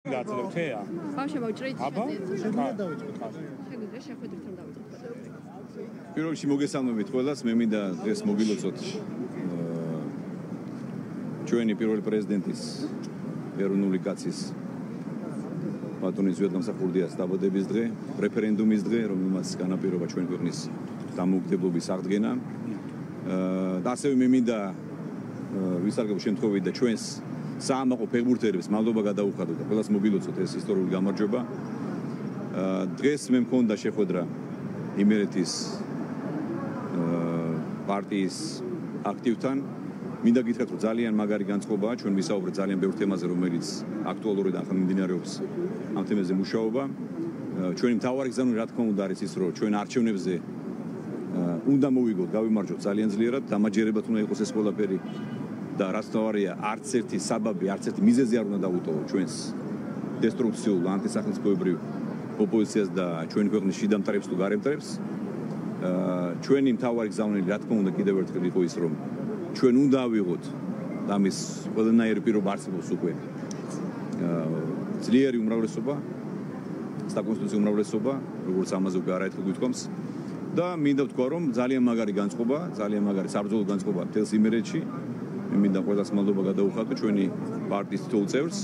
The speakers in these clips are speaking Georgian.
გაძლევთეა? ბავშვებო, ჭრით შეგვიძლია დავიწყოთ ხალხი. შეგვიძლია შეხვედრით რომ დავიწყოთ. პირველ რიგში მოგესალმებით ყველას, მე მინდა დღეს მოგილოცოთ ჩვენი პირველი პრეზიდენტის ეროვნული კაცის ბატონის ზვიად გამსახურდიას დაბადების დღე, რეფერენდუმის დღე, რომელმაც განაპირობა ჩვენი ქვეყნის დამოუკიდებლობის აღდგენა. და ასევე მე მინდა ვისარგებლო შემთხვევით და ჩვენს საამაყო ფეხბურთელებს მადლობა გადაუხადოთ და ყველას მოგილოცოთ ეს ისტორიული გამარჯვება. დღეს მე მქონდა შეხვედრა იმერეთის პარტიის აქტივთან. მინდა გითხრათ, რომ ძალიან მაგარი განწყობაა, ჩვენ ვისაუბრეთ ძალიან ბევრ თემაზე, რომელიც აქტუალური და ახლა მიმდინარეობს ამ თემაზე მუშაობა. ჩვენი მთავარი გზავნილი რა თქმა უნდა არის ის, რომ ჩვენ არჩევნებზე უნდა მოვიგოთ, გავიმარჯვოთ ძალიან ძლიერად, დამაჯერებად უნდა იყოს ეს ყველაფერი და რაც თავარია, არც ერთი საბაბი, არც ერთი მიზეზი არ უნდა დაუტოვო ჩვენს დესტრუქციულ ანტისახელმწიფოებრივ ოპოზიციას და ჩვენი ქვეყნის შიდა მტრებს თუ გარე მტრებს. ჩვენი მთავარი გზავნილი რა თქმა უნდა კიდევ ერთხელ იყო ის, რომ ჩვენ უნდა ავიღოთ და ამის ყველანაირი პირობა არსებობს უკვე ძლიერი უმრავლესობა, საკონსტიტუციო უმრავლესობა, როგორც ამაზე უკვე არაერთხელ გვითქვამს. და მინდა ვთქვა, რომ ძალიან მაგარი განწყობა, ძალიან მაგარი საბრძოლო განწყობა მთელს იმერეთში. მე მინდა ყველას მადლობა გადაუხადო ჩვენი პარტიის თითოეულ წევრს.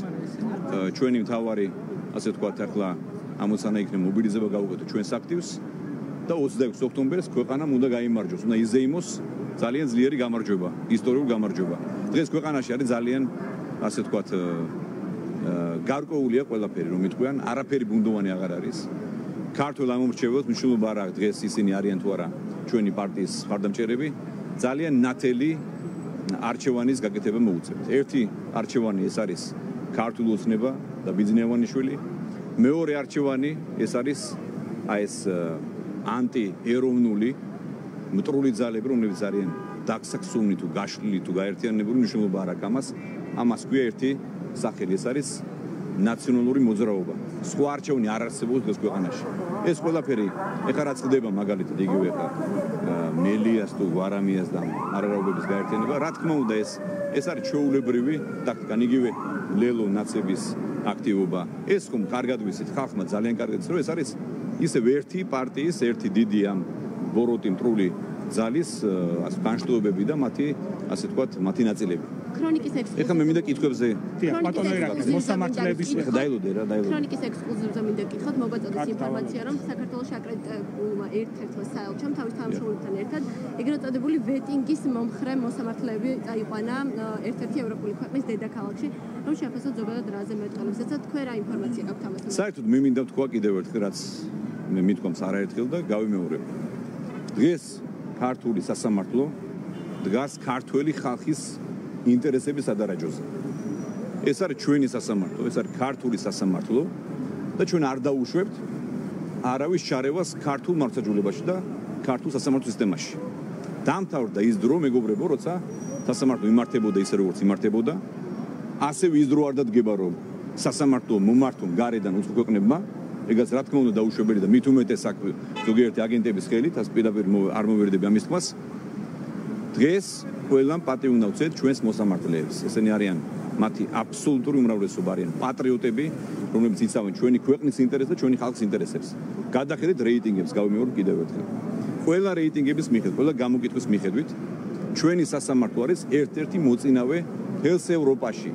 ჩვენი მთავარი, ასე ვთქვათ, ახლა ამოცანა იქნება მობილიზება გავუკეთოთ ჩვენს აქტივს და 26 ოქტომბერს ქვეყანამ უნდა გაიმარჯვოს, უნდა იზეიმოს ძალიან ძლიერი გამარჯვება, ისტორიული გამარჯვება. დღეს ქვეყანაში არის ძალიან, ასე ვთქვათ, გარკვეულია ყველაფერი, რომ იტყვიან, არაფერი ბუნდოვანი აღარ არის. ქართულ ამომრჩეველს მნიშვნელობა არ აქვს დღეს ისინი არიან თუ არა ჩვენი პარტიის მხარდამჭერები, ძალიან ნათელი არჩევანის გაკეთება მოუწევთ. ერთი არჩევანი ეს არის ქართული ოცნება და ბიძინევანიშვილი. მეორე არჩევანი ეს არის ეს ანტიეროვნული მტრული ძალები, რომლებიც არიან დაქსაქსონი თუ გაშლილი თუ გაერთიანებული, მნიშვნელობა არ აქვს ამას. ამას ქვია ერთი სახელი, ეს არის ნაციონალური მოძრაობა. სხვა არჩევანი არ არსებობს დღეს ქვეყანაში. ეს ყველაფერი ეხლა რაც ხდება მაგალითად იგივე ეხლა მელიას თუ ვარამიას და არარაობების გაერთიანება, რა თქმა უნდა ეს არის ჩვეულებრივი ტაქტიკა, იგივე ლელო ნაცების აქტივობა. ეს ხომ კარგად ვიცით, ხალხმა ძალიან კარგად იცის, რომ ეს არის ისევ ერთი პარტიის, ერთი დიდი ამ ბოროტი მტრული ძალის განშტოებები და მათი, ასე ვთქვათ, მათი ნაწილები. ქრონიკის ექსკლუზივი. ეხლა მე მინდა კითხვებზე მოსამართლეების დაილოდე რა, დაილოდე. ქრონიკის ექსკლუზივზე მინდა გითხოთ, მოგაწოდოს ინფორმაცია, რომ საქართველოს აკრედიტებულმა ერთ-ერთმა საელჩომ თავის თანამშრომლებთან ერთად ეგრეთ წოდებული ვეტინგის მომხრე მოსამართლეები წაიყვანა ერთ-ერთი ევროპული ქვეყნის დედაქალაქში, რომ შეაფასოთ ზოგადად რაზე მეტყველებს. თქვენ რა ინფორმაცია გაქვთ ამასთან? საერთოდ მე მინდა ვთქვა კიდევ ერთხელ, რაც მე მithქვამს არაერთხელ და გავიმეორებ. დღეს ქართული სასამართლო დგას ქართველი ხალხის ინტერესების სადარაჯოზე. ეს არის ჩვენი სასამართლო, ეს არის ქართული სასამართლო და ჩვენ არ დაუშვებთ არავის ჩარევას ქართულ მართლმსაჯულებაში და ქართულ სასამართლო სისტემაში. დამთავრდა ის დრო, მეგობრებო, როცა სასამართლო იმართებოდა ისე როგორც იმართებოდა, ასევე ის დრო არ დადგება, რომ სასამართლო მომართონ გარედან უცხო ქვეყნებმა, ეგაც რა თქმა უნდა დაუშვებელი და მით უმეტეს აქ ზოგიერთი აგენტების ხელით, ას პირდაპირ არ მოვერდები ამის თქმას. დღეს ყველამ პატივი უნდა ვცეთ ჩვენს მოსამართლეებს. ესენი არიან მათი აბსოლუტური უმრავლესობა, არიან პატრიოტები, რომლებიც იცავენ ჩვენი ქვეყნის ინტერესს და ჩვენი ხალხის ინტერესებს. გადახედეთ რეიტინგებს, გავიმეორებ კიდევ ერთხელ. ყველა რეიტინგების მიხედვით, ყველა გამოკითხვის მიხედვით, ჩვენი სასამართლო არის ერთ-ერთი მოწინავე მთელს ევროპაში.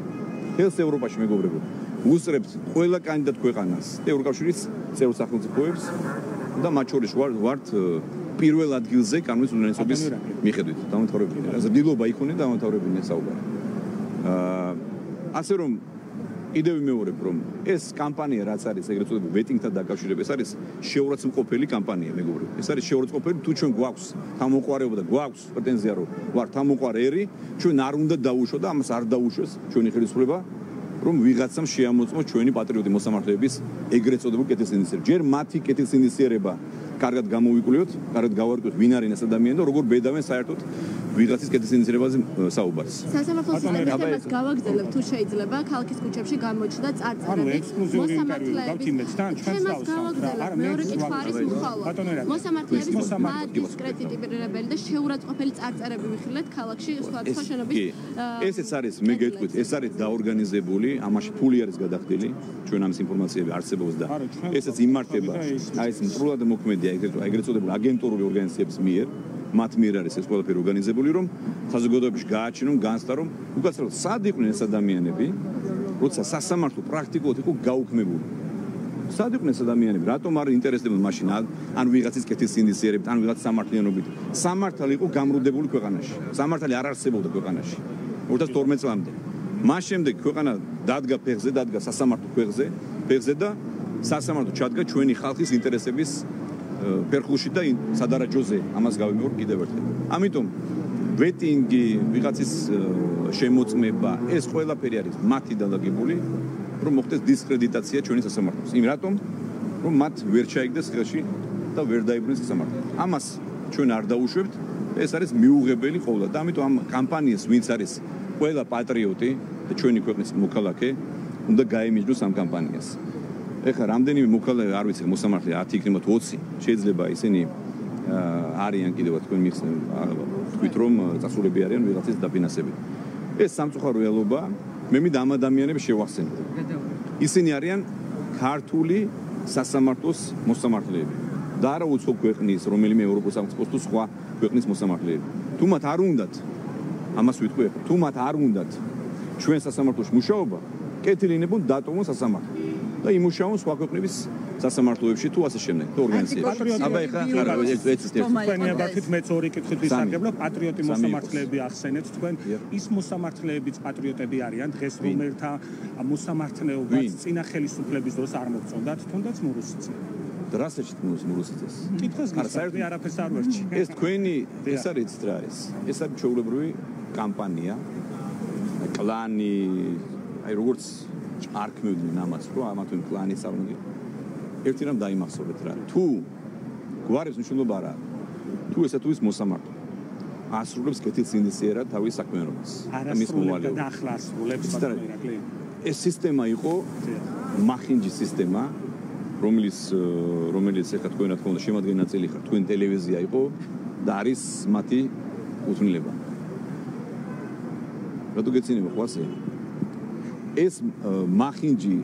მთელს ევროპაში, მეგობრებო. უსწრებთ ყველა კანდიდატ ქვეყანას, ევროკავშირის წევრ სახელმწიფოებს და მათ შორის ვართ პირველ ადგილზე კანონის უდანესობის მიხედვით. დამთავრებინე. დილობა იქონია დამთავრებინე საუბარი. ასე რომ კიდევ ვიმეორებ, რომ ეს კამპანია რაც არის ეგრეთ წოდებული ვეტინგთან დაკავშირებით, ეს არის შეურაცხმყოფელი კამპანია, მეგობრებო. ეს არის შეურაცხმყოფელი, თუ ჩვენ გვაქვს თავმოყარეობა და გვაქვს პრეტენზია, რომ ვარ თავმოყარეერი, ჩვენ არ უნდა დაუშვოთ და ამას არ დაუშვეს ჩვენი ხელისუფლება, რომ ვიღაცამ შეამოწმოს ჩვენი პატრიოტი მოსამართლეების ეგრეთ წოდებული კეთილსინდისიერება. ჯერ მათი კეთილსინდისიერება კარგად გამოვიკვლიოთ, კარგად გავარკვიოთ ვინ არის ეს ადამიანი და როგორ ბედავენ საერთოდ ვიღაცის კეთის ინიციირებაზე საუბარს. სასამართლოს არჩევას გავაგრძელებ თუ შეიძლება ქალაქის ქუჩებში გამოჩნდა წარწერები მოსამართლეების თემას გავაგრძელებ მეორე კითხვა არის მხოლოდ მოსამართლეების დისკრედიტირებელი და შეურაცხყოფელი წარწერები ვიხილეთ ქალაქში სხვა შენობის ესეც არის მე გეტყვით ეს არის დაორგანიზებული ამაში ფული არის გადახდილი ჩვენ ამის ინფორმაციები არსებობს და ესეც იმართება აი ეს მტრულად მოქმედია ეგრეთ წოდებული აგენტურული ორგანიზაციების მიერ მათ მიერ არის ეს ყველაფერი ორგანიზებული რომ საზოგადოებაში გააჩინონ განცდა რომ უკაცრავად სად იყვნენ ეს ადამიანები როცა სასამართლო პრაქტიკულად იყო გაუქმებული სად იყვნენ ეს ადამიანები რატომ არ ინტერესდებოდნენ მაშინ ან ვიღაცის კეთის ინიციირებით ან ვიღაცის სამართლიანობით სამართალი იყო გამრუდებული ქვეყანაში სამართალი არ არსებობდა ქვეყანაში 2012 წლამდე მას შემდეგ ქვეყანა დადგა ფეხზე დადგა სასამართლო ფეხზე და სასამართლო ჩადგა ჩვენი ხალხის ინტერესების ფერხულში და სადარაჯოზე ამას გავიმეორებ კიდევ ერთხელ. ამიტომ ვეტინგი, ვიღაცის შემოწმება, ეს ყველაფერი არის მათი დალაგებული, რომ მოხდეს დისკრედიტაცია ჩვენი სასამართლოს. იმ რატომ? რომ მათ ვერ ჩაიგდეს ხელში და ვერ დაიბრუნეს სასამართლო. ამას ჩვენ არ დაუშვებთ, ეს არის მიუღებელი ყოლა და ამიტომ ამ კამპანიას ვინც არის ყველა პატრიოტი და ჩვენი ქვეყნის მოქალაქე უნდა გაემიჯნოს ამ კამპანიას. ეხლა რამდენიმე მოქალაქე არ ვიცი მოსამართლე 10 იქნება თუ 20 შეიძლება ისინი არიან კიდევ თქვენ თქვით რომ წასულები არიან ვიღაცის დაფინანსებით ეს სამწუხარო რეალობა მე მინდა ამ ადამიანებს შევახსენო ისინი არიან ქართული სასამართლოს მოსამართლეები და არა უცხო ქვეყნის რომელიმე ევროპის სახელმწიფოს თუ სხვა ქვეყნის მოსამართლეები თუ მათ არ უნდათ ამას ვიტყვი ეხლა თუ მათ არ უნდათ ჩვენ სასამართლოში მუშაობა კეთილინებონ დატოვონ სასამართლო და იმუშაონ სხვა ქვეყნების სასამართლოებში თუ ასე შემდეგ თუ ორგანიზაციებში. აბა ეხლა თქვენი აბათით მეც ორი კითხვით ვისარგებლო პატრიოტი მოსამართლეები ახსენეთ თქვენ ის მოსამართლეებიც პატრიოტები არიან დღეს რომელთა მოსამართლეობაც წინა ხელისუფლების დროს არ მოგწონდათ თუნდაც მურუსიძე. დრასეჩით მურუსიძეს. კითხოს გისმენთ არაფერს არ ვერჩი. ეს თქვენი ეს არის რა ეს არის ჩვეულებრივი კამპანია კლანი აი როგორც არ ქმევდნენ ამას რომ ამათვე კლანი წავიდნენ ერთი რამ დაიმახსოვრეთ რა თუ გვარის მნიშვნელობა არა თუ ესა თუ ის მოსამართლე ასრულებს კეთილს ინიციირებად თავის საქმიანობას და მის მოვალეობას და ახლა ასრულებს პატრიოტი ეს სისტემა იყო მახინჯის სისტემა რომელიც ეხლა თქვენ რა თქმა უნდა შემადგენელი ხარ თქვენ ტელევიზია იყო და არის მათი უთვნილება რატო გეცინება ყვასე ეს მახინჯი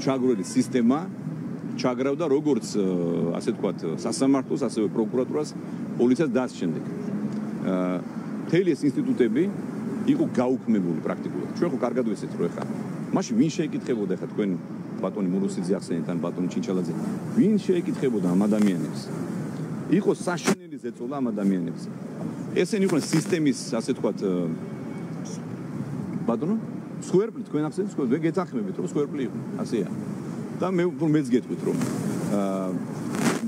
ჩაგროვილი სისტემა ჩაგრავდა როგორც ასე ვთქვათ სასამართლოს, ასევე პროკურატურას, პოლიციას და ასე შემდეგ. მთელი ეს ინსტიტუტები იყო გაუქმებული პრაქტიკულად. ჩვენ ხო კარგად ვიცით რომ ეხლა მაშინ ვინ შეეკითხებოდა ეხლა თქვენ ბატონი მურუსიძე ახსენეთ ან ბატონი ჩინჩალაძე ვინ შეეკითხებოდა ამ ადამიანებს? იყო საშინელი ზეწოლა ამ ადამიანებს. ესენი იყვნენ სისტემის ასე ვთქვათ ბატონო სვერპლი თქვენ ახსენეთ თქვენ გეძახმებით რომ სვერპლი იყო ასეა და მეც გეტყვით რომ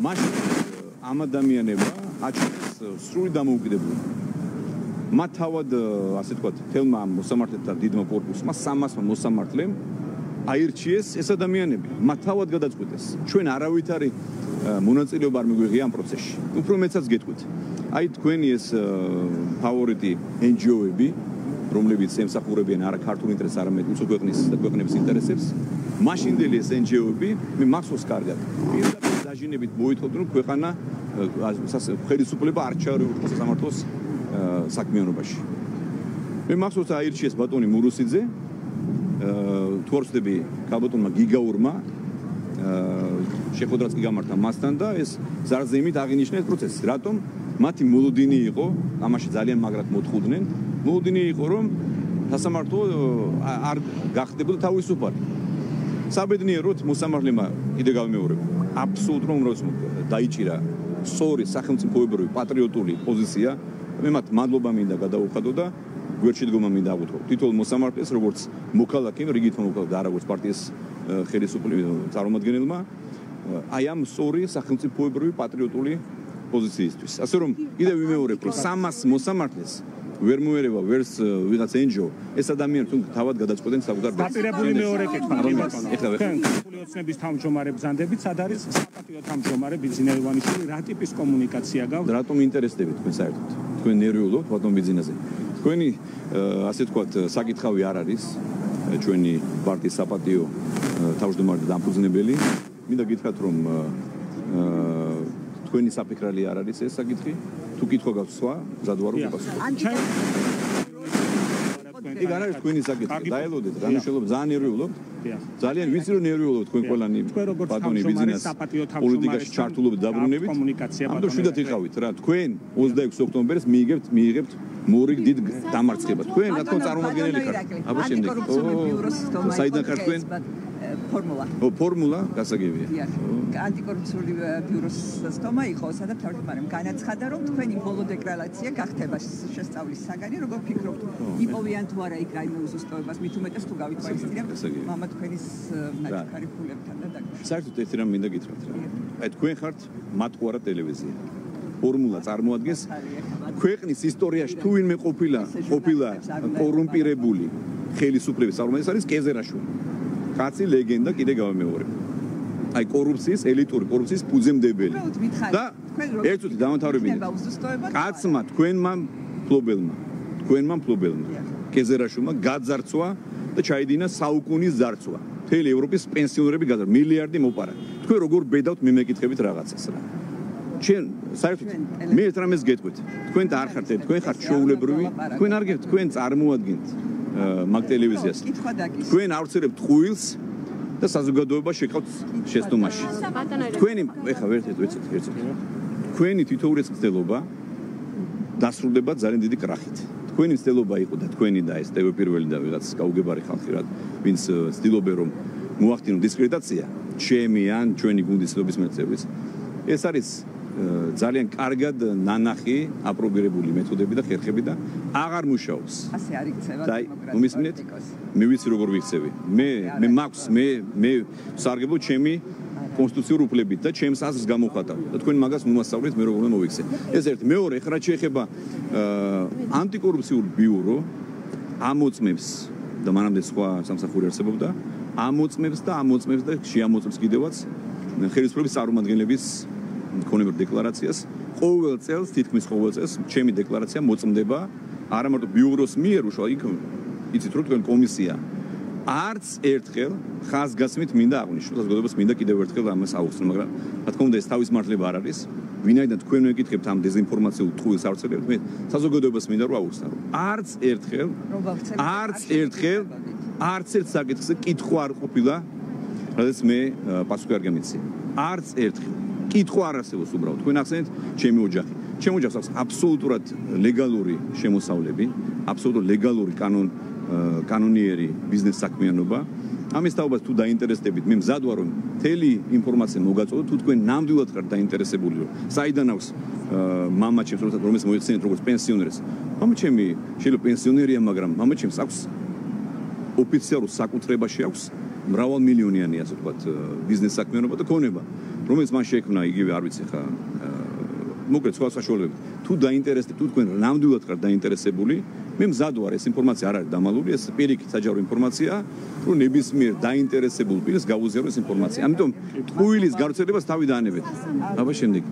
მაშინ ამ ადამიანებმა აჩვენეს სრული დამოუკიდებლობა მათ თავად ასე ვთქვათ თელმა მოსამართლეთა დიდმა კორპუსმა 300 მოსამართლემ აირჩიეს ეს ადამიანები მათ თავად გადაწყვიტეს ჩვენ არავითარი მონაწილეობა არ მიგვიღია ამ პროცესში უფრო მეცაც გეტყვით აი თქვენი ეს ფავორიტი NGO-ები რომლებიც ემსახურებიან არა ქართულ ინტერესს, არამედ უცხო ქვეყნის და ქვეყნების ინტერესებს. მაშინდელი ეს NGO-ები მე მახსოვს კარგად. პირდაპირ დაჟინებით მოითხოვდნენ რომ ქვეყანა ხელისუფლება არ ჩაერევა სასამართლოს საქმიანობაში. მე მახსოვს აირჩიეს ბატონი მურუსიძე, თუ არ ვცდები ქალბატონმა გიგაურმა შეხვედრაც კი გამართა მასთან და ეს ზარზემით აღინიშნა ეს პროცესი. რატომ? მათი მოლოდინი იყო, ამაში ძალიან მაგრად მოთხოვდნენ. მოლოდინი იყო რომ სასამართლო არ გახდებოდა თავისუფალი. საბედნიეროდ მოსამართლემა კიდე გავიმეორებ, აბსოლუტურ უმრავლესობას დაიჭირა სწორი სახელმწიფოებრივი პატრიოტული პოზიცია. მე მათ მადლობა მინდა გადაუხადო და გვერდში დგომა მინდა აღუთო. თითოეულ მოსამართლეს როგორც მოქალაქე, რიგითმა მოქალაქე და როგორც პარტიის ხელისუფლების წარმომადგენელმა აი ამ სწორი სახელმწიფოებრივი პატრიოტული პოზიციისთვის. ასე რომ კიდე ვიმეორებ, რომ 300 მოსამართლეს ვერ მოერევა ვერს ვიღაც ენჯო ეს ადამიანი თუნ თავად გადაწყვეტენ საკუთარ დაპირებული მეორე კითხვა პოპულარული ოცნების თავმჯდომარე ბრძანდებით სად არის საპატიო თავმჯდომარე ბიძინა ივანიშვილი რა ტიპის კომუნიკაცია გაქვთ რატომ ინტერესდებით თქვენ საერთოდ თქვენ ნერვიულობთ ბატონ ბიძინაზე თქვენი ასე ვთქვათ საკითხავი არ არის ჩვენი პარტიის საპატიო თავმჯდომარე და დამფუძნებელი მინდა გითხრათ რომ თქვენი საფიქრალი არ არის ეს საკითხი თუ კითხვა გაქვთ სხვა მზად ვარ უპასუხო ეგ არ არის თქვენი საკითხი დაელოდეთ განაშველობ ძალიან ნერვიულობთ ძალიან ვიცი რომ ნერვიულობთ თქვენ ყველანი ბატონი ბიზნეს პოლიტიკაში ჩართულობთ დაბრუნებით ამიტომ შვიდად იყავით რა თქვენ 26 ოქტომბერს მიიღებთ მორიგ დიდ დამარცხებას თქვენ რა თქმა წარმომადგენელი ხართ აბა შემდეგ საიდან ხართ თქვენ ფორმულა გასაგებია ანტიკორუფციული ბიუროს სტომა იყო სადაც თავმჯდომარემ განაცხადა რომ თქვენი ბოლო დეკლარაცია გახდება შესწავლის საგანი როგორ ფიქრობთ იპოვიან თუ არა იქ რაიმე უზუსტოებას მით უმეტეს თუ გავითვალისწინებთ მამა თქვენის ნაჩქარი ფულებთან და დაკავშირებით საერთოდ ერთი რამ მინდა გითხრათ რა აი თქვენ ხართ მატყუარა ტელევიზია ფორმულა წარმოადგენს ქვეყნის ისტორიაში თუ ვინმე ყოფილა კორუმპირებული ხელისუფლების წარმომადგენელი არის კეზერაშვილი კაცი ლეგენდა კიდე გავამეორებ აი კორუფციის ელიტური კორუფციის ფუძემდებელი და ერთუთ დამთავრებინე კაცმა თქვენმა მფლობელმა კეზერაშვილმა გაძარცვა და ჩაიდინა საუკუნის ძარცვა მთელი ევროპის პენსიონერები გაძარცვა მილიარდი მოპარა თქვენ როგორ ბედავთ მე მეკითხებით რაღაცას რა ჩვენ საერთოდ მე ერთ რამეს გეტყვით თქვენ და არ ხართ თქვენ ხართ შოულებრივი თქვენ არ გეტყვით თქვენ წარმოადგენთ მაგ ტელევიზიას თქვენ ავრცელებთ ხუილს და საზოგადოება შეკავთ შეცდომაში თქვენი ეხლა ვერცეთ თქვენი თითოეული მცდელობა დასრულდება ძალიან დიდი კრახით თქვენი მცდელობა იყო და თქვენი და ეს ტევ პირველი და ვიღაც გაუგებარი ხალხი რა ვინც ცდილობენ რომ მოახდინონ დისკრედიტაცია ჩემი ან ჩვენი გუნდის ცნობისმეწევრის ეს არის ძალიან კარგად ნანახი აპრობირებული მეთოდები და ხერხები და აღარ მუშაობს. ასე არ იქცევა მომისმინეთ? მე ვიცი როგორ ვიქცევი. მე მაქვს მე სარგებლო ჩემი კონსტიტუციური უფლებით და ჩემს აზრს გამოვხატავ. და თქვენ მაგას მომასწავლეთ მე როგორ მოვიქცე. ეს ერთ მეორე ეხლა შეეხება ანტიკორუფციულ ბიურო ამოწმებს და მანამდე სხვა სამსახური არსებობდა ამოწმებს და შეამოწმებს კიდევაც ხელისუფლების წარმომადგენლების მქონებურ დეკლარაციას ყოველ წელს თითქმის ყოველ წელს ჩემი დეკლარაცია მოწმდება არა მარტო ბიუროს მიერ უშუალოდ იქ იცით რომ თქვენ კომისია არც ერთხელ ხაზგასმით მინდა აღნიშნოს საზოგადოებას მინდა კიდევ ერთხელ ამას აუხსნო მაგრამ რა თქმა უნდა ეს თავის მართლება არ არის ვინაიდან თქვენ მეკითხებთ ამ დეზინფორმაციულ ტყუილს ავრცელებთ მე საზოგადოებას მინდა რომ აუხსნო რომ არც ერთხელ არც ერთ საკითხზე კითხვა არ ყოფილა რადგან მე პასუხი არ გამიცი არც ერთხელ კითხვა არ არსებობს უბრალოდ თქვენ ახსენეთ ჩემი ოჯახი ოჯახს აქვს აბსოლუტურად ლეგალური შემოსავლები აბსოლუტურად ლეგალური კანონიერი ბიზნეს საქმიანობა ამის თაობას თუ დაინტერესდებით მე მზად ვარ რომ მთელი ინფორმაცია მოგაწოდოთ თუ თქვენ ნამდვილად ხართ დაინტერესებული რომ საიდან აქვს მამა ჩემს რომელსაც მოიხსენეთ როგორც პენსიონერს მამა ჩემი შეიძლება პენსიონერია მაგრამ მამა ჩემს აქვს ოფიციალურ საკუთრებაში აქვს მრავალმილიონიანი ასე ვთქვათ ბიზნეს საქმიანობა და ქონება რომელიც მან შექმნა იგივე არ ვიცი ხა მოკლედ სხვა საშუალებები თუ დაინტერესდებით თუ თქვენ ნამდვილად ხართ დაინტერესებული მე მზად ვარ ეს ინფორმაცია არ არის დამალული ეს პირიქით საჯარო ინფორმაცია რომ ნებისმიერ დაინტერესებულ პირს გაუზიარო ეს ინფორმაცია ამიტომ ტყუილის გავრცელებას თავი დაანებეთ აბა შემდეგ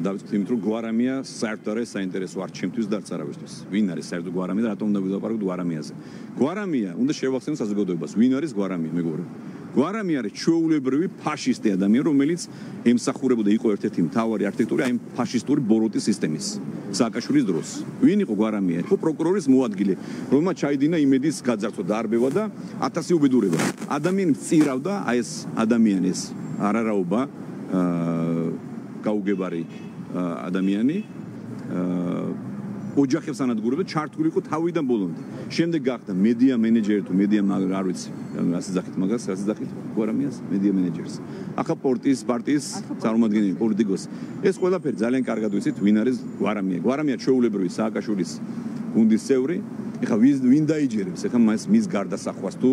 დავიწყოთ იმით რომ გვარამია საერთოდ არის საინტერესო არ ჩემთვის და არც არავისთვის ვინ არის საერთოდ გვარამია და რატომ უნდა ვიდაპარაკოთ გვარამიაზე გვარამია უნდა შევახსენოთ საზოგადოებას ვინ არის გვარამია მეგობრებო გვარამია არის ჩვეულებრივი ფაშისტი ადამიანი რომელიც ემსახურებოდა იყო ერთ-ერთი მთავარი არქიტექტორი აი ფაშისტური ბოროტის სისტემის სააკაშვილის დროს ვინ იყო გვარამია იყო პროკურორის მოადგილე რომელმაც ჩაიდინა იმედის გაძარცვა და არბევა და 1000 უბედურება ადამიანი მწირავდა აი ეს ადამიანის არარაობა გაუგებარი ადამიანი ოჯახებს ანადგურებდა, ჩართული იყო თავიდან ბოლომდე. შემდეგ გახდა მედია მენეჯერი თუ მედია არ ვიცი, ასე ზახით მაგას, ასე ზახით გვარამიას მედია მენეჯერს. ახლა პარტიის წარმომადგენელი პოლიტიკოსი. ეს ყველაფერი ძალიან კარგად ვიცით, ვინ არის გვარამია. გვარამია ჩვეულებრივი სააკაშვილის გუნდის წევრი. ეხლა ვინ დაიჯერებს, ეხლა მის გარდასახვას თუ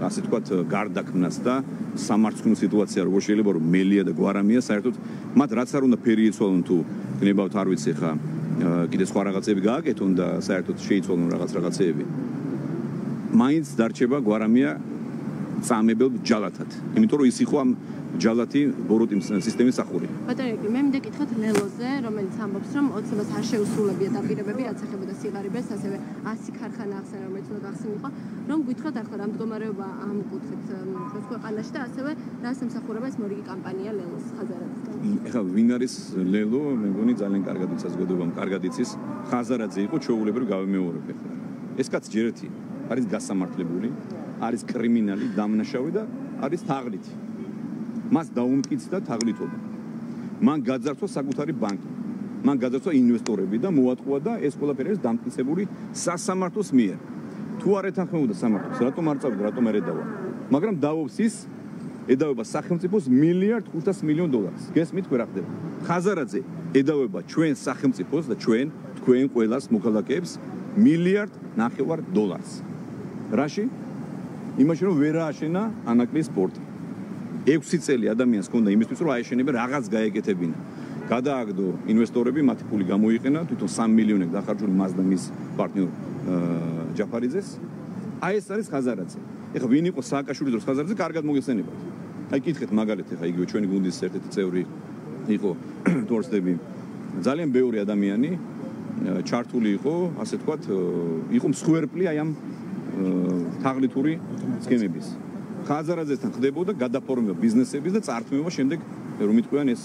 ასე თქვათ გარდაქმნას და სამართლო სიტუაცია როგორ შეიძლება რომ მელია და გვარამია საერთოდ მათ რაც არ უნდა ფერი იცვალონ თუ გნებავთ არ ვიცი ეხლა კიდე სხვა რაღაცები გააკეთონ და საერთოდ შეიცვალონ რაღაცეები. მაინც დარჩება გვარამია წამებელ ჯალათად. იმიტომ რომ ის იყო ამ ჯალათი ბოროტის სისტემის სახური. ბატონო, მე მინდა გითხრათ ლელოზე, რომელიც ამბობს, რომ ოცნებას არ შეუსრულებია დაპირებები, რაც ეხებოდა სიღარიბეს, ასევე 100 ქარხანა ახსენა, რომელიც უნდა გახსნილიყო, რომ გითხრათ ახლა რა მდგომარეობა ამ კუთხით ჩვენს ქვეყანაში და ასევე რას ემსახურება ეს მორიგი კამპანია ლელოს ხაზარაძისგან. ეხლა ვინ არის ლელო, მე მგონი ძალიან კარგად იცის, კარგად იცის, ხაზარაძე იყო ჩვეულებრივ გავიმეორებ ეხლა. ეს კაც ჯერ ერთი არის გასამართლებული, არის კრიმინალი, დამნაშავე და არის თაღლითი. მას დაუმტკიცდა თაღლითობა. მან გაძარცვა საკუთარი ბანკი. მან გაძარცვა ინვესტორები და მოატყუა და ეს ყველაფერი არის დამტკიცებული სასამართლოს მიერ. თუ არ ეთანხმებოდა სამართლოს, რატომ არ წავიდა, რატომ არ ედავა? მაგრამ დავობს ის ედავება სახელმწიფოს $1.5 მილიარდ. გესმით რა ხდება? ხაზარაძე ედავება ჩვენ სახელმწიფოს და თქვენ ყველას მოქალაქეებს $1.5 მილიარდ. რაში? იმაში რომ ვერ ააშენა ანაკლის სპორტი. 6 წელი ადამიანს ჰქონდა იმისთვის რომ აეშენებინა რაღაც გაეკეთებინა. გადააგდო ინვესტორები, მათი ფული გამოიყენა, თვითონ 3 მილიონი დახარჯული მას და მის პარტნიორ ჯაფარიძეს. აი ეს არის ხაზარაძე. ეხლა ვინ იყო სააკაშვილის დროს ხაზარაძე, კარგად მოგეხსენებათ. აი კითხეთ მაგალითად, ეხლა იგივე ჩვენი გუნდის ერთ-ერთი წევრი იყო თორსდები. ძალიან ბევრი ადამიანი ჩართული იყო, ასე თქვათ, იყო მსხვერპლი აი ამ თაღლითური სქემების. ხაზარაძესთან ხდებოდა გადაფორმება ბიზნესების და წართმევა შემდეგ რომ იტყვიან ეს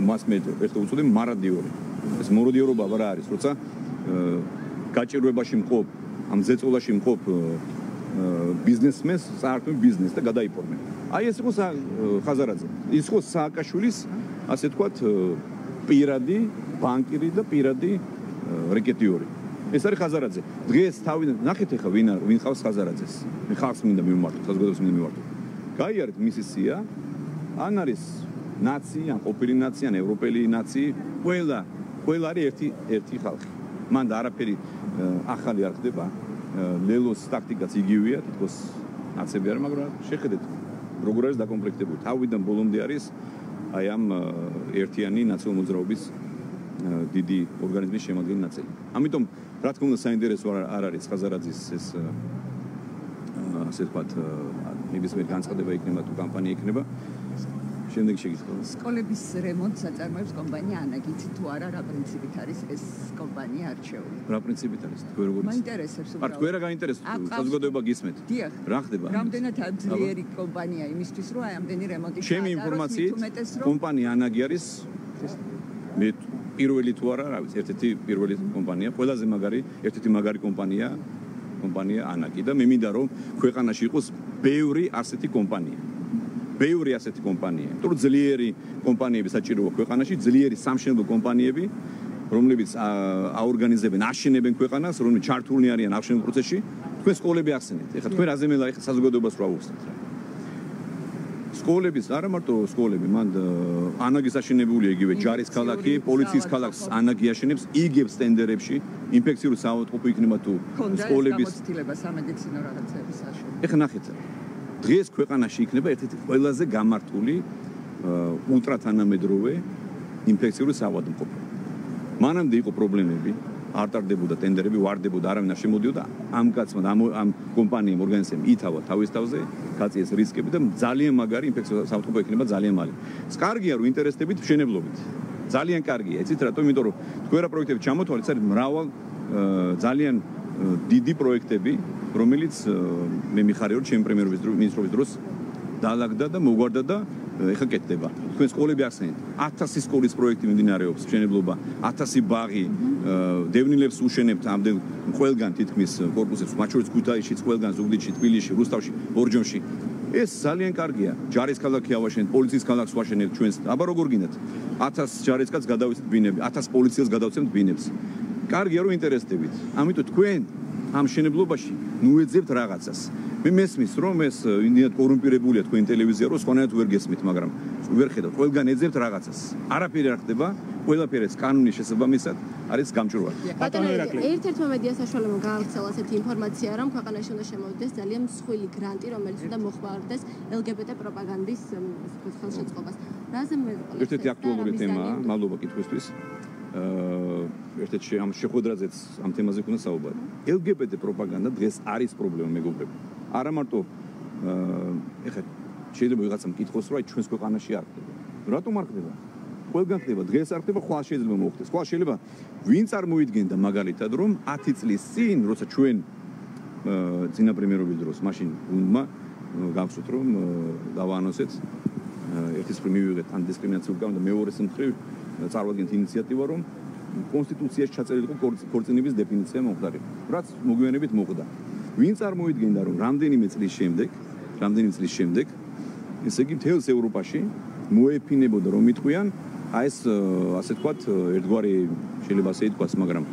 მას მე ერთად უწოდებ მარადიორი. ეს მოროდიორობა რა არის, როცა გაჭირვებაში მყოფ, ამ ზეწოლაში მყოფ ბიზნესმენს წართმევ ბიზნეს და გადაიფორმება. აი ეს იყო ხაზარაძე. ის იყო სააკაშვილის ასე თქვათ პირადი ბანკირი და პირადი რეკეტიორი. ეს არის ხაზარაძე. დღეს თავიდან ნახეთ ახლა ვინ ხავს ხაზარაძეს. მე ხალხს მინდა მივმართოთ, საზოგადოებას მინდა მივმართოთ. გაიარეთ მისი სია, ან არის ნაცია, ან ყოფილი ნაცია, ან ევროპელი ნაცია, ყველა არის ერთი ხალხი. მან და არაფერი ახალი არ ხდება. ლელოს ტაქტიკაც იგივეა, თითქოს ნაცები არის, მაგრამ შეხედეთ, როგორ არის დაკომპლექტებული. თავიდან ბოლომდე არის აი ამ ერთიანი ნაციონალური მოძრაობის დიდი ორგანიზმის შემადგენელი ნაწილი. ამიტომ რა თქმა უნდა საინტერესო არ არის ხაზარაძის ეს ასე ვთქვათ ნებისმიერ განცხადება იქნება თუ კამპანია იქნება. შემდეგ შეგიძლიათ. სკოლების რემონტს აწარმოებს კომპანია ანაგით თუ არა რა პრინციპით არის ეს კომპანია არჩეული? რა პრინციპით არის? თქვენ როგორ ის? მაინტერესებს უბრალოდ. არ თქვენ რა გაინტერესებს? საზოგადოება გისმენთ. რა ხდება? რამდენად ძლიერი კომპანია იმისთვის რომ აი ამდენი რემონტი შეაწყოს? ჩემი ინფორმაციით კომპანია ანაგი არის მე პირველი თუ არა, რა ვიცი, ერთ-ერთი პირველი კომპანია, ყველაზე მაგარი, ერთ-ერთი მაგარი კომპანია ანაკი და მე მინდა რომ ქვეყანაში იყოს ბევრი ასეთი კომპანია. ბევრი ასეთი კომპანია. იმიტომ რომ ძლიერი კომპანიები საჭიროა ქვეყანაში, ძლიერი სამშენებლო კომპანიები, რომლებიც აორგანიზებენ, აშენებენ ქვეყანას, რომლებიც ჩართულნი არიან აღშენებულ პროცესში, თქვენ სკოლები ახსენეთ. ეხლა თქვენ რაზე მელა ეხლა საზოგადოებას რა უხსნით რა. სკოლების, არა მარტო სკოლები, მან ანაგის აშენებულია იგივე ჯარის ქალაქი, პოლიციის ქალაქს ანაგი აშენებს, იგებს ტენდერებში, ინფექციური საავადმყოფო იქნება თუ სკოლების გამოცდილება სამედიცინო რაღაცების აშენება. ეხლა ნახეთ. დღეს ქვეყანაში იქნება ერთ-ერთი ყველაზე გამართული ულტრათანამედროვე ინფექციური საავადმყოფო. მანამდე იყო პრობლემები, არ ტარდებოდა ტენდერები, ვარდებოდა, არავინ არ შემოდიოდა, ამ კაცმა და ამ კომპანიამ, ორგანიზაციამ ითავა თავის თავზე, გაწიეს რისკები და ძალიან მაგარი ინფექციური საავადმყოფო იქნება ძალიან მალე. კარგია რომ ინტერესდებით მშენებლობით. ძალიან კარგია, იცით რატომ? იმიტომ რომ თქვენ რა პროექტები ჩამოთვალეთ, ეს არის მრავალ ძალიან დიდი პროექტები, რომელიც მე მიხარია რომ ჩემი პრემიერ-მინისტრობის დროს დაალაგდა და მოგვარდა და ეხა კეთდება. თქვენ სკოლები ახსენეთ. 1000 სკოლის პროექტი მიმდინარეობს, მშენებლობა, 1000 ბაღი, დევნილებს უშენებთ ამდენ ყველგან თითქმის კორპუსებს, მათ შორის ქუთაისშიც, ყველგან ზუგდიდში, თბილისში, რუსთავში, ბორჯომში. ეს ძალიან კარგია. ჯარის ქალაქი ავაშენეთ, პოლიციის ქალაქს ვაშენებთ ჩვენს. აბა როგორ გინდათ? 1000 ჯარისკაცს გადავიცეთ ბინები, 1000 პოლიციელს გადავცემთ ბინებს. კარგია რომ ინტერესდებით. ამიტომ თქვენ ამ შენებლობაში ნუეძებთ რაღაცას. მე მესმის რომ ეს ინდიად კორუმპირებულია თქვენ ტელევიზია რომ სხვანაირად ვერ გესმით, მაგრამ ვერ ხედავთ, ყველგან ეძებთ რაღაცას. არაფერი არ ხდება, ყველაფერიც კანონის შესაბამისად არის გამჭვირვალე. ბატონო ირაკლი, ერთ-ერთმა მედია საშუალებამ გაავრცელა ასეთი ინფორმაცია, რომ ქვეყანაში უნდა შემოვიდეს ძალიან მსხვილი გრანტი, რომელიც უნდა მოხმარდეს LGBT პროპაგანდის ხელშეწყობას. რაზე მეგობრებო? ერთ-ერთი აქტუალური თემაა, მადლობა კითხვისთვის. ერთ-ერთი ამ შეხვედრაზეც ამ თემაზე ქონდა საუბარი. LGBT პროპაგანდა დღეს არის პრობლემა მეგობრებო. არა მარტო ეხლა შეიძლება ვიღაცამ კითხოს რომ აი ჩვენს ქვეყანაში არ ხდება. რატომ არ ხდება? ყველგან ხდება, დღეს არ ხდება, ხვალ შეიძლება მოხდეს. ხვალ შეიძლება ვინ წარმოიდგენდა მაგალითად რომ 10 წლის წინ, როცა ჩვენ წინაპრემიერობის დროს მაშინ უნდა გავხსოთ რომ დავაანონსეთ ერთის მხრივ მივიღეთ ანდისკრიმინაციულ კანონს და მეორეს მხრივ წარვადგენთ ინიციატივა რომ კონსტიტუციაში ჩაწერილიყო ქორწინების დეფინიცია მომხდარიყო. რაც მოგვიანებით მოხდა. ვინ წარმოიდგენდა რომ რამდენიმე წლის შემდეგ ესე იგი მთელს ევროპაში მოეფინებოდა რომ იტყვიან აი ეს ასე ვთქვათ ერთგვარი შეიძლება ასე ითქვას, მაგრამ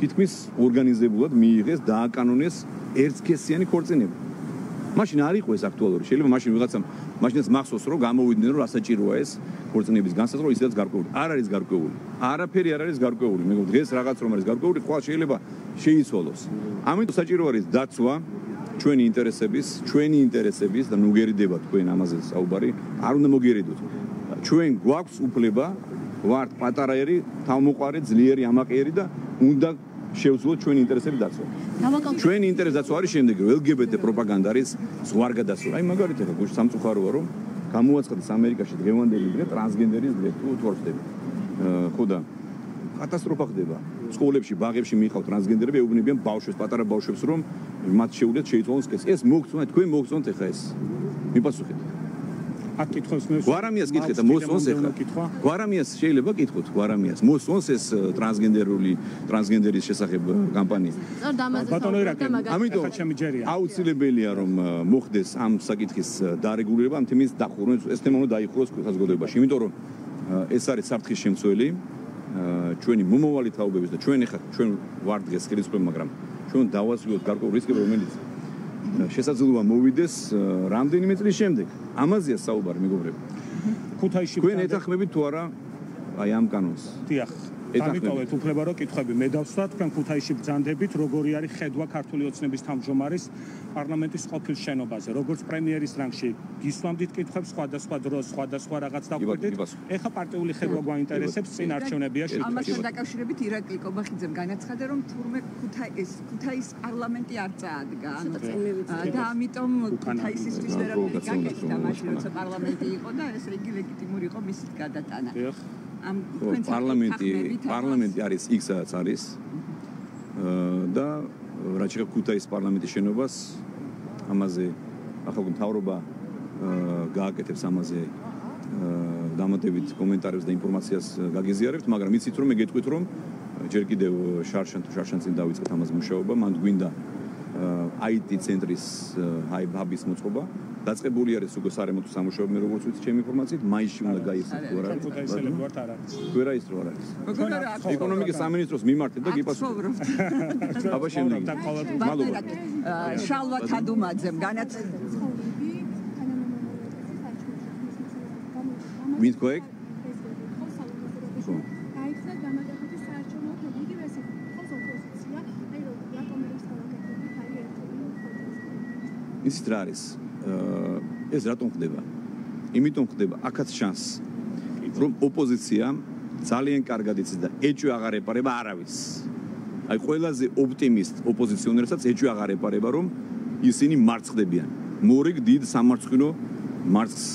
თითქმის ორგანიზებულად მიიღეს დააკანონეს ერთსქესიანი ქორწინება. მაშინ არ იყო ეს აქტუალური. შეიძლება მაშინ ვიღაცამ მაშინაც მახსოვს რომ გამოვიდნენ რომ ასაჭიროა ეს ქორწინების განსაზღვრა ისედაც გარკვეული. არ არის გარკვეული. არაფერი არ არის გარკვეული. მე მგონი დღეს რაღაც რომ არის გარკვეული, ხვალ შეიძლება შეიცვალოს. ამიტომ საჭირო არის დაცვა ჩვენი ინტერესების და ნუ გერიდება თქვენ ამაზე საუბარი. არ უნდა მოგერიდოთ. ჩვენ გვაქვს უფლება ვართ პატარაერი, თავმოყარი, ძლიერი, ამაყიერი და უნდა შევძლოთ ჩვენი ინტერესების დაცვა. ჩვენი ინტერესის დაცვა არის შემდეგ LGBT პროპაგანდა არის ზღვარგადასვლა. აი მაგალითად გუშინ სამწუხაროა რომ გამოაცხადეს ამერიკაში დღევანდელი დღე ტრანსგენდერის დღე თუ თორ ხდება. ხო და კატასტროფა ხდება. სკოლებში, ბაღებში მიიღავ ტრანსგენდერები ეუბნებიან ბავშვებს, პატარა ბავშვებს რომ მათ შეუძლიათ შეიცვალონ სქესი. ეს მოგწონთ, თქვენ მოგწონთ ახლა ეს. მიპასუხეთ. აქ კითხავს მე. გვარამიას კითხეთ და მოსწონს ახლა. გვარამიას შეიძლება კითხოთ, გვარამიას. მოსწონს ეს ტრანსგენდერის შესახებ კამპანია. ბატონო ირაკლი, ამიტომ აუცილებელია რომ მოხდეს ამ საკითხის დარეგულირება, ამ თემის დახურვა, ეს თემა უნდა დაიხუროს საზოგადოებაში, იმიტომ რომ ეს არის საფრთხის შემცველი ჩვენი მომავალი თაობების და ჩვენ ვართ დღეს ხელისუფლება, მაგრამ ჩვენ დავასრულოთ გარკვეულ რისკებს, რომელიც შესაძლოა მოვიდეს რამდენიმე წლის შემდეგ. ამაზეა საუბარი მეგობრებო. ქუთაისში თქვენ ეთანხმებით თუ არა აი ამ კანონს? დიახ. ამიტომაც უფლება რომ კითხვები მე დავსვათ, თქვენ ქუთაისში ბრძანდებით, როგორი არის ხედვა ქართული ოცნების თავმჯდომარის პარლამენტის ყოფილ შენობაზე. როგორც პრემიერის რანგში გისვამდით კითხვებს სხვადასხვა დროს, სხვადასხვა რაღაც დაგვიდეთ. ეხა პარტიული ხედვა გვაინტერესებს წინ არჩევნებია შეკითხვა. ამასთან დაკავშირებით ირაკლი კობახიძემ განაცხადა, რომ თურმე ქუთაის პარლამენტი არ წაადგა. და ამიტომ ქუთაისისთვის ვერაფერი გაკეთდა მაშინ, როცა პარლამენტი იყო და ეს იგი ლეგიტიმური იყო მისით გადატანა. პარლამენტი არის X-აც არის და რაც შეეხება ქუთაისის პარლამენტის შენობას ამაზე ახლა მთავრობა გააკეთებს ამაზე დამატებით კომენტარებს და ინფორმაციას გაგიზიარებთ, მაგრამ იცით რომ მე გეტყვით რომ ჯერ კიდევ შარშან წინ დავიწყეთ ამაზე მუშაობა, მან გვინდა IT ცენტრის ჰაბის მოწყობა. დაწყებული არის უკვე სარემონტო სამუშაოები, მე როგორც ვიცი, ჩემი ინფორმაციით, მაისში უნდა გაიხსნას თუ არა. ქუთაისელები ვართ არ არის. ვერ არის რო არ არის. ეკონომიკის სამინისტროს მიმართეთ და გიპასუხეთ. აბა შემდეგ. მადლობა. შალვა თადუმაძემ განაცხადა. ვინ თქვა ეგ? ისიც რა არის? ეს რატომ ხდება? იმიტომ ხდება, აქაც შანს, რომ ოპოზიცია ძალიან კარგად იცის და ეჭვი აღარ ეპარება არავის. აი ყველაზე ოპტიმისტ ოპოზიციონერსაც ეჭვი აღარ ეპარება, რომ ისინი მარცხდებიან. მორიგ დიდ სამარცხინო მარცხს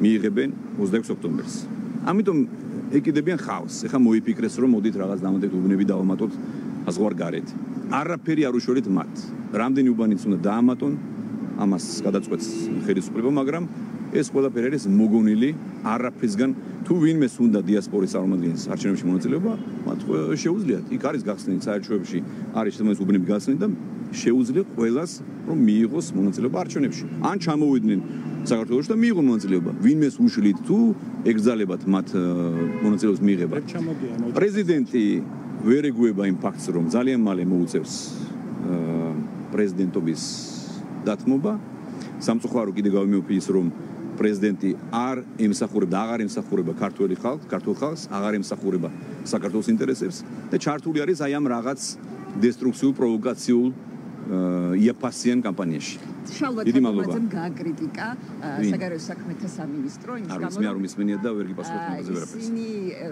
მიიღებენ 26 ოქტომბერს. ამიტომ ეკიდებიან ხავს. ეხლა მოიფიქრეს, რომ მოდით რაღაც დამატებით უბნები დავამატოთ საზღვარგარეთ. არაფერი არ უშორეთ მათ. რამდენი უბანიც უნდა დაამატონ ამას გადაწყვეტს ხელისუფლება, მაგრამ ეს ყველაფერი არის მოგონილი არაფრისგან. თუ ვინმეს უნდა დიასპორის წარმომადგენლის არჩევნებში მონაწილეობა, მათ შეუძლიათ. იქ არის გახსნილი საერთაშორისოში, არის შემოწმების უბნები გახსნილი და შეუძლია ყველას რომ მიიღოს მონაწილეობა არჩევნებში. ან ჩამოვიდნენ საქართველოში და მიიღონ მონაწილეობა. ვინმეს უშლით თუ ეკრძალებათ მათ მონაწილეობის მიღება. პრეზიდენტი ვერ ეგუება იმ ფაქტს, რომ ძალიან მალე მოუწევს პრეზიდენტობის დათმობა. სამწუხარო კიდე გავიმეორებ ის, რომ პრეზიდენტი აღარ ემსახურება ქართულ ხალხს, აღარ ემსახურება საქართველოს ინტერესებს და ჩართული არის აი ამ რაღაც დესტრუქციულ პროვოკაციულ იაფასიან კამპანიაში. შალვა თამბაძემ გააკრიტიკა საგარეო საქმეთა სამინისტრო იმის გამო რომ არ უმისმენია და ვერ გიპასუხებთ მაგაზე ვერაფერს. ისინი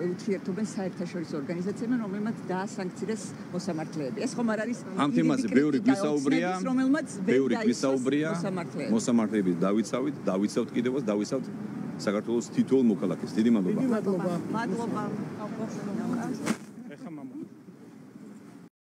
ურთიერთობენ საერთაშორისო ორგანიზაციებთან, რომლებმაც დაასანქცირეს მოსამართლეები. ეს ხომ არ არის ამ თემაზე ბევრი გვისაუბრია, მოსამართლეები დავიცავთ კიდევაც, დავიცავთ საქართველოს თითოეულ მოქალაქეს. დიდი მადლობა. მადლობა.